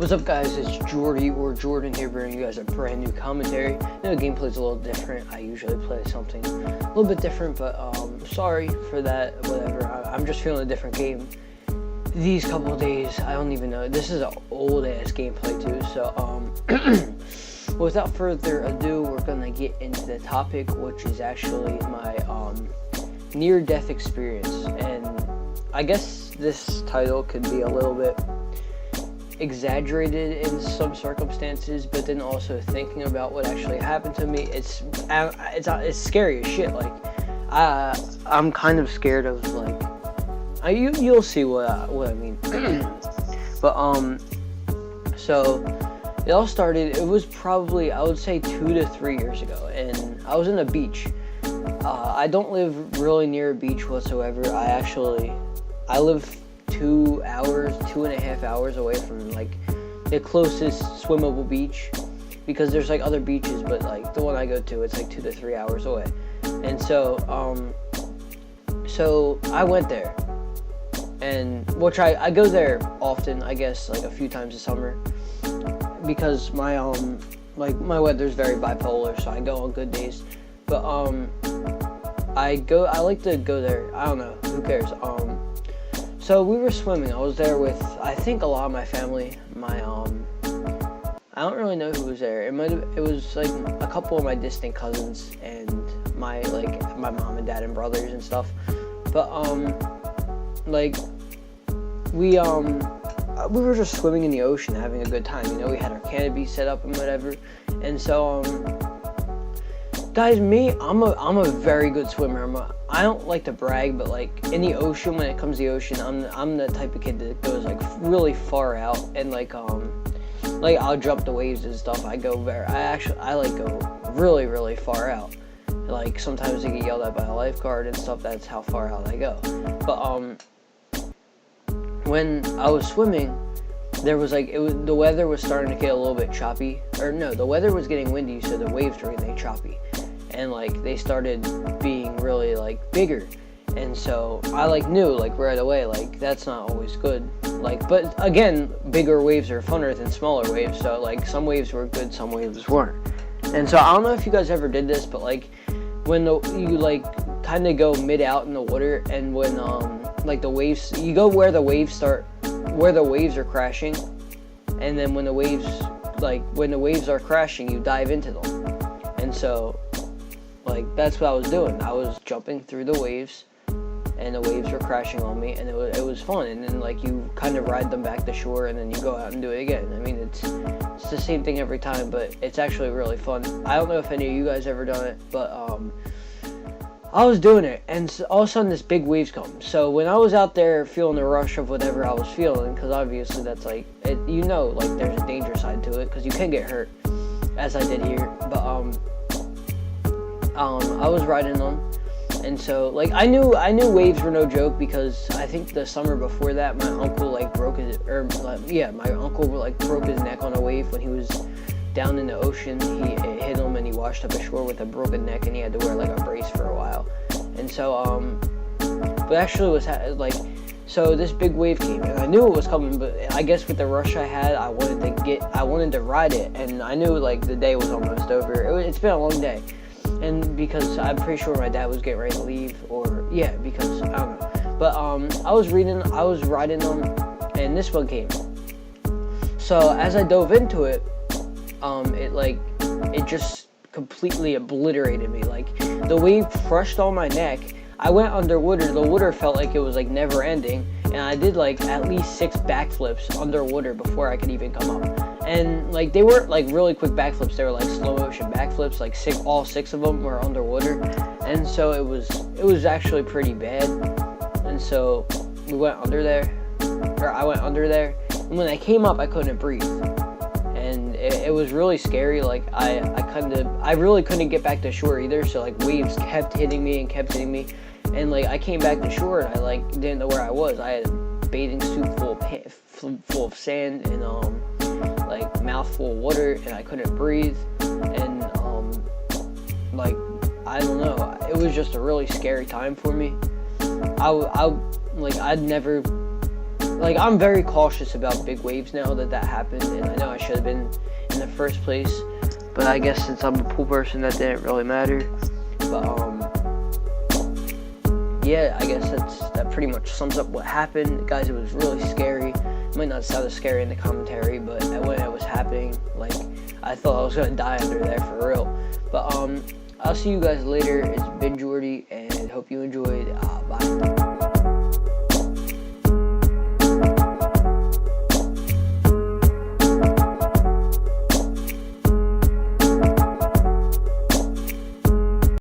What's up, guys? It's Jordy or Jordan here, bringing you guys a brand new commentary. I know the gameplay's a little different. I usually play something a little bit different, but sorry for that. Whatever. I'm just feeling a different game these couple of days. I don't even know. This is an old ass gameplay too. So without further ado, we're gonna get into the topic, which is actually my near-death experience. And I guess this title could be a little bit exaggerated in some circumstances, but then also thinking about what actually happened to me, it's scary as shit. Like I'm kind of scared of, like, you'll see what I mean. But so it all started, it was probably, I would say 2 to 3 years ago, and I was in a beach. I don't live really near a beach whatsoever. I live 2.5 hours away from, like, the closest swimmable beach, because there's like other beaches, but like the one I go to, it's like 2 to 3 hours away. And so I went there, and which I go there often, I guess, like a few times a summer, because my my weather's very bipolar, so I go on good days. But I like to go there. I don't know, who cares. So we were swimming. I was there with, I think, a lot of my family. I don't really know who was there. It was like a couple of my distant cousins and my mom and dad and brothers and stuff. But like we were just swimming in the ocean, having a good time. You know, we had our canopy set up and whatever. And so guys, I'm a very good swimmer. I don't like to brag, but like in the ocean, when it comes to the ocean, I'm the type of kid that goes like really far out, and like I'll jump the waves and stuff. I like go really, really far out. Like sometimes I get yelled at by a lifeguard and stuff. That's how far out I go. But when I was swimming, there was like, the weather was starting to get a little bit choppy, or no, the weather was getting windy, so the waves were getting choppy, and like they started being really like bigger. And so I like knew like right away, like that's not always good. Like, but again, bigger waves are funner than smaller waves, so like some waves were good, some waves weren't. And so I don't know if you guys ever did this, but like when you like kind of go mid out in the water, and when like the waves, you go where the waves are crashing, and then when the waves are crashing, you dive into them. And so like that's what I was doing. I was jumping through the waves, and the waves were crashing on me, and it was fun. And then like you kind of ride them back to shore, and then you go out and do it again. I mean, it's the same thing every time, but it's actually really fun. I don't know if any of you guys ever done it, but I was doing it, and so all of a sudden this big waves come. So when I was out there feeling the rush of whatever I was feeling, because obviously that's like, you know, like there's a danger side to it, because you can get hurt, as I did here. But I was riding them, and so like I knew waves were no joke, because I think the summer before that, my uncle like broke his neck on a wave when he was down in the ocean. He hit him, and he washed up ashore with a broken neck, and he had to wear like a brace for a while. And so but actually so this big wave came, and I knew it was coming, but I guess with the rush I had, I wanted to ride it, and I knew like the day was almost over. It's been a long day, and because I'm pretty sure my dad was getting ready to leave, or yeah, because I don't know. But I was riding them, and this one came. So as I dove into it, it just completely obliterated me. Like the wave crushed on my neck. I went underwater. The water felt like it was like never ending, and I did like at least 6 backflips underwater before I could even come up. And like they weren't like really quick backflips. They were like slow motion backflips. Like all 6 of them were underwater, and so it was actually pretty bad. And so I went under there, and when I came up, I couldn't breathe. And it was really scary. Like I really couldn't get back to shore either. So like waves kept hitting me, and like I came back to shore, and I like didn't know where I was. I had a bathing suit full of sand, and like mouthful of water, and I couldn't breathe. And like I don't know, it was just a really scary time for me. I'd never like, I'm very cautious about big waves now that happened, and I know I should have been in the first place, but I guess since I'm a pool person, that didn't really matter. But yeah, I guess that pretty much sums up what happened, guys. It was really scary. It might not sound as scary in the commentary, but when it was happening, like, I thought I was gonna die under there for real. But I'll see you guys later. It's been Jordy, and hope you enjoyed. Bye.